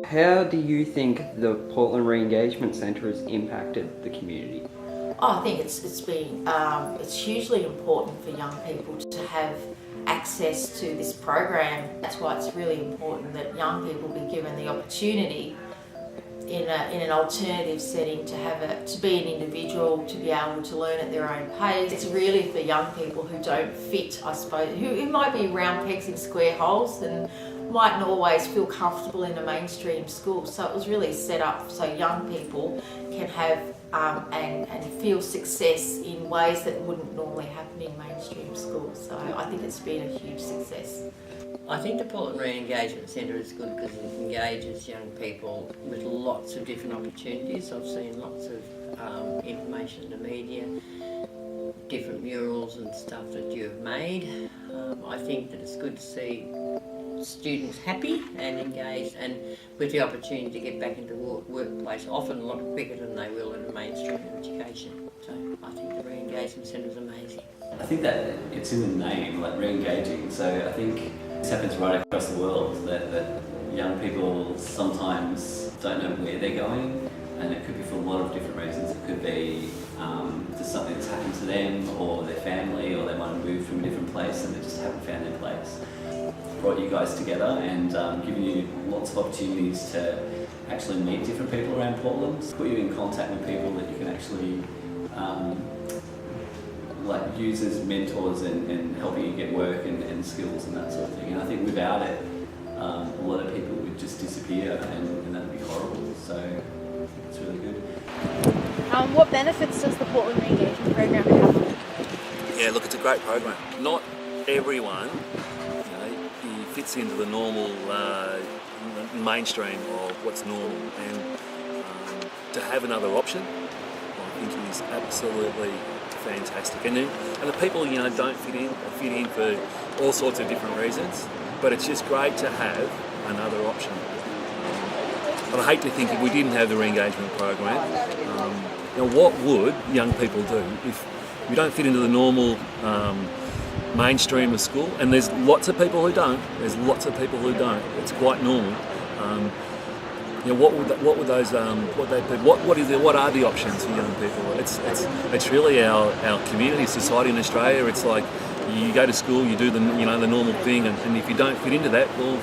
How do you think the Portland Re-Engagement Centre has impacted the community? I think it's hugely important for young people to have access to this program. That's why it's really important that young people be given the opportunity in an alternative setting to be an individual, to be able to learn at their own pace. It's really for young people who don't fit, I suppose, who might be round pegs in square holes and mightn't always feel comfortable in a mainstream school. So it was really set up so young people can have and feel success in ways that wouldn't normally happen in mainstream schools. So I think it's been a huge success. I think the Portland Re-Engagement Centre is good because it engages young people with lots of different opportunities. I've seen lots of information in the media, different murals and stuff that you've made. I think that it's good to see students happy and engaged and with the opportunity to get back into the workplace often a lot quicker than they will in a mainstream education. So I think the Re-Engagement Centre is amazing. I think that it's in the name, like re-engaging, so I think this happens right across the world, that young people sometimes don't know where they're going, and it could be for a lot of different reasons. It could be just something that's happened to them or their family, or they might have moved from a different place and they just haven't found their place. Brought you guys together and given you lots of opportunities to actually meet different people around Portland, put you in contact with people that you can actually like use as mentors and helping you get work and skills and that sort of thing. And I think without it, a lot of people would just disappear and that would be horrible. So it's really good. What benefits does the Portland Re-Engagement Program have? Yeah, look, it's a great program. Not everyone, fits into the normal mainstream of what's normal, and to have another option, I think is absolutely fantastic. And the people don't fit in for all sorts of different reasons, but it's just great to have another option. But I hate to think if we didn't have the re-engagement program, what would young people do if you don't fit into the normal mainstream of school? And there's lots of people who don't. It's quite normal. What are the options for young people? It's really our community, society in Australia. It's like you go to school, you do the normal thing, and if you don't fit into that, well,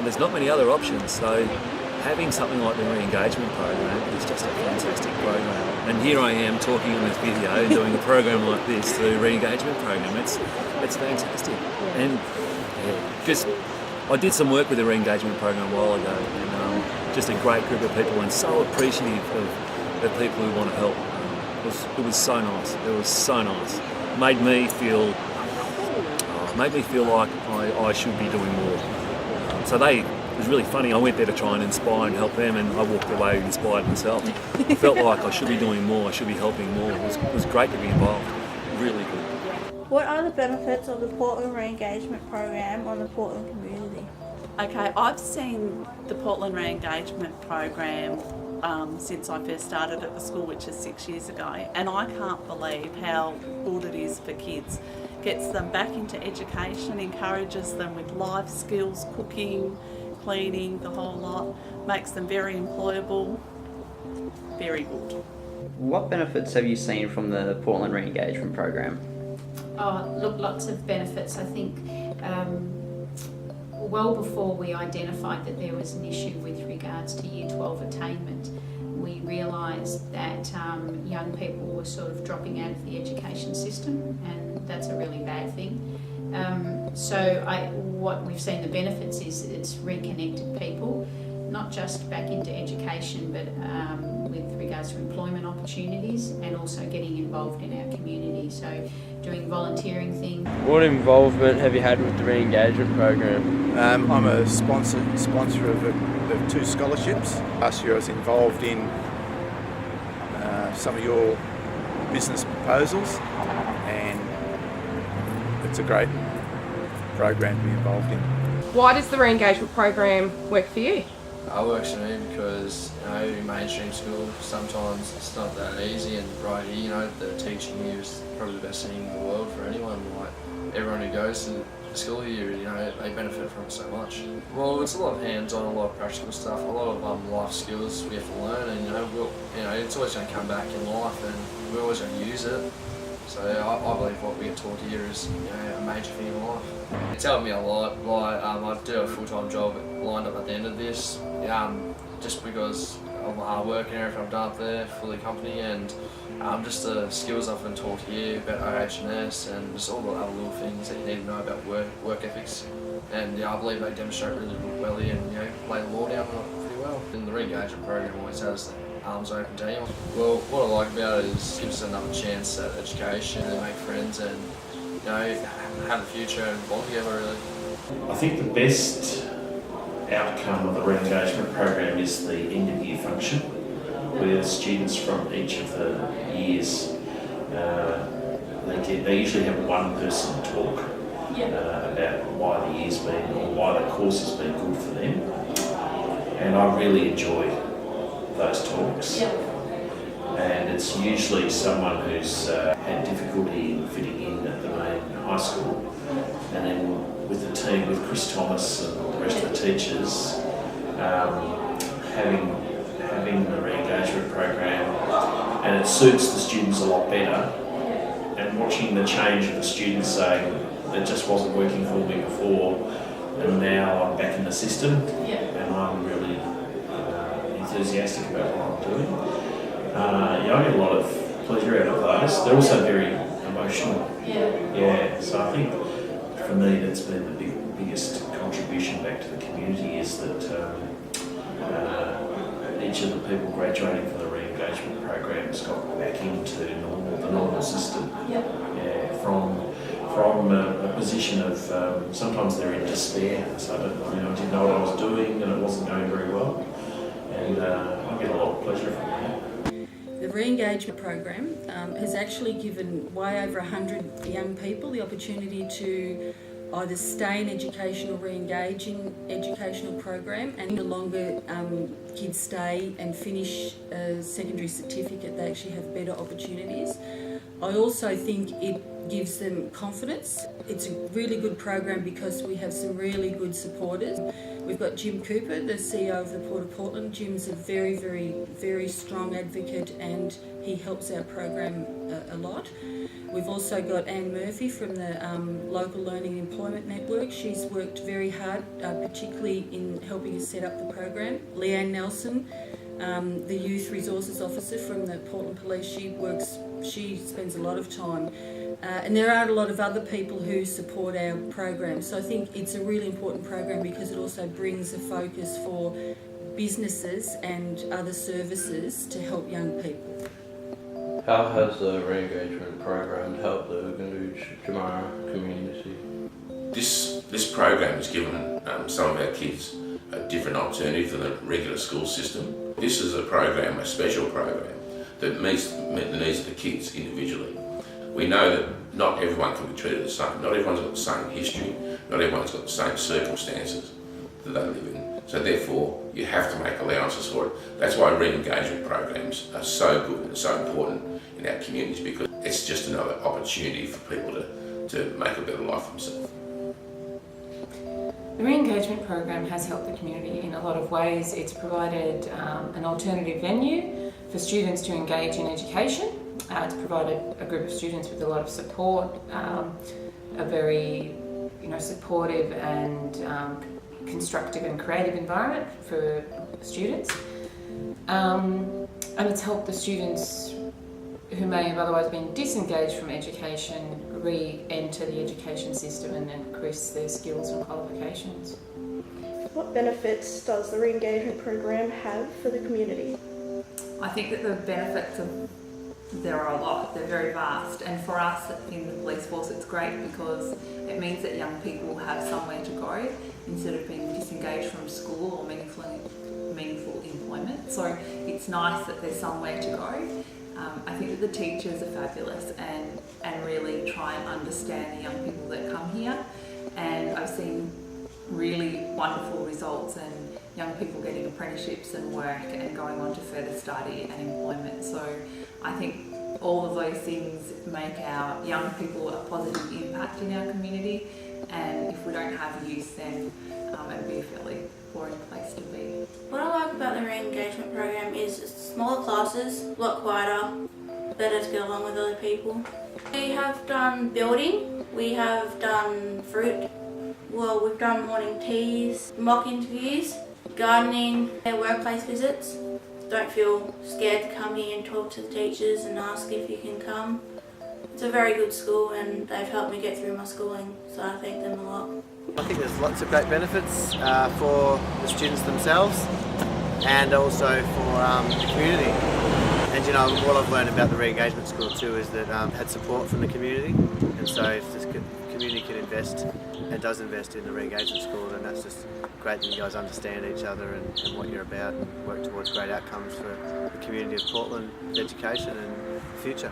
there's not many other options. So having something like the re-engagement program is just a fantastic program. And here I am talking on this video and doing a program like this, the re-engagement program. It's fantastic. And I did some work with the re-engagement program a while ago, and just a great group of people, and so appreciative of the people who want to help. It was so nice. It was so nice. Made me feel like I should be doing more. It was really funny. I went there to try and inspire and help them, and I walked away inspired myself. I felt like I should be doing more, I should be helping more. It was great to be involved. Really good. What are the benefits of the Portland Re-Engagement Program on the Portland community? Okay, I've seen the Portland Re-Engagement Program since I first started at the school, which is 6 years ago, and I can't believe how good it is for kids. Gets them back into education, encourages them with life skills, cooking, cleaning, the whole lot, makes them very employable, very good. What benefits have you seen from the Portland Re-Engagement Program? Look, lots of benefits. I think well before we identified that there was an issue with regards to Year 12 attainment, we realised that young people were sort of dropping out of the education system, and that's a really bad thing. What we've seen the benefits is it's reconnected people, not just back into education, but with regards to employment opportunities, and also getting involved in our community. So doing volunteering things. What involvement have you had with the re-engagement program? I'm a sponsor of 2 scholarships. Last year I was involved in some of your business proposals, and it's a great program to be involved in. Why does the re-engagement program work for you? It works for me because, in mainstream school, sometimes it's not that easy, and right here, the teaching here is probably the best thing in the world for anyone. Like, everyone who goes to the school here, you know, they benefit from it so much. Well, it's a lot of hands-on, a lot of practical stuff, a lot of life skills we have to learn, and it's always going to come back in life, and we're always going to use it. So I believe what we get taught here is, a major thing in life. It's helped me a lot. I do a full-time job lined up at the end of this, just because of my hard work and everything I've done up there for the company, and just the skills I've been taught here about OH&S and just all the other little things that you need to know about work ethics. And I believe they demonstrate really well here and lay the law down pretty well. And the re-engagement program always has arms open to anyone. Well, what I like about it is it gives us another chance at education and make friends and have a future and bond together really. I think the best outcome of the re-engagement program is the end of year function, where students from each of the years they usually have one person talk about why the year's been or why the course has been good for them, and I really enjoy those talks. And it's usually someone who's had difficulty in fitting in at the main high school, and then with the team, with Chris Thomas and the rest of the teachers, having the re-engagement program, and it suits the students a lot better, and watching the change of the students saying, it just wasn't working for me before, and now I'm back in the system, and I'm really enthusiastic about what I'm doing. I get a lot of pleasure out of those. They're also very emotional. So I think for me that's been the biggest contribution back to the community is that each of the people graduating from the re-engagement program has got back into the normal system. From a position of sometimes they're in despair. So I didn't know what I was doing and it wasn't going very well, and I get a lot of pleasure from that. The re-engagement program has actually given way over 100 young people the opportunity to either stay in education or re-engage in educational program, and the longer kids stay and finish a secondary certificate, they actually have better opportunities. I also think it gives them confidence. It's a really good program because we have some really good supporters. We've got Jim Cooper, the CEO of the Port of Portland. Jim's a very, very, very strong advocate and he helps our program a lot. We've also got Anne Murphy from the Local Learning and Employment Network. She's worked very hard, particularly in helping us set up the program. Leanne Nelson, the Youth Resources Officer from the Portland Police, she spends a lot of time. And there are a lot of other people who support our program. So I think it's a really important program because it also brings a focus for businesses and other services to help young people. How has the re-engagement program helped the Goonoo Chamara community? This program has given some of our kids a different alternative than the regular school system. This is a program, a special program, that meets the needs of the kids individually. We know that not everyone can be treated the same. Not everyone's got the same history. Not everyone's got the same circumstances that they live in. So therefore, you have to make allowances for it. That's why re-engagement programs are so good and so important in our communities, because it's just another opportunity for people to make a better life for themselves. The re-engagement program has helped the community in a lot of ways. It's provided an alternative venue for students to engage in education. It's provided a group of students with a lot of support, a very supportive and constructive and creative environment for students. And it's helped the students who may have otherwise been disengaged from education re-enter the education system and increase their skills and qualifications. What benefits does the re-engagement program have for the community? I think that the benefits there are a lot, they're very vast, and for us in the police force it's great because it means that young people have somewhere to go instead of being disengaged from school or meaningful employment. So it's nice that there's somewhere to go. I think that the teachers are fabulous and really try and understand the young people that come here, and I've seen really wonderful results and young people getting apprenticeships and work and going on to further study and employment. So I think All of those things make our young people a positive impact in our community, and if we don't have youth, then it'd be a fairly boring place to be. What I like about the re-engagement program is it's smaller classes, a lot quieter, better to get along with other people. We have done building, we have done fruit, well, we've done morning teas, mock interviews, gardening, and workplace visits. Don't feel scared to come here and talk to the teachers and ask if you can come. It's a very good school and they've helped me get through my schooling, so I thank them a lot. I think there's lots of great benefits for the students themselves and also for the community. And you know, what I've learned about the re-engagement school too is that had support from the community, and so if the community can invest and does invest in the re-engagement school, then that's just great that you guys understand each other and what you're about and work towards great outcomes for the community of Portland, education and the future.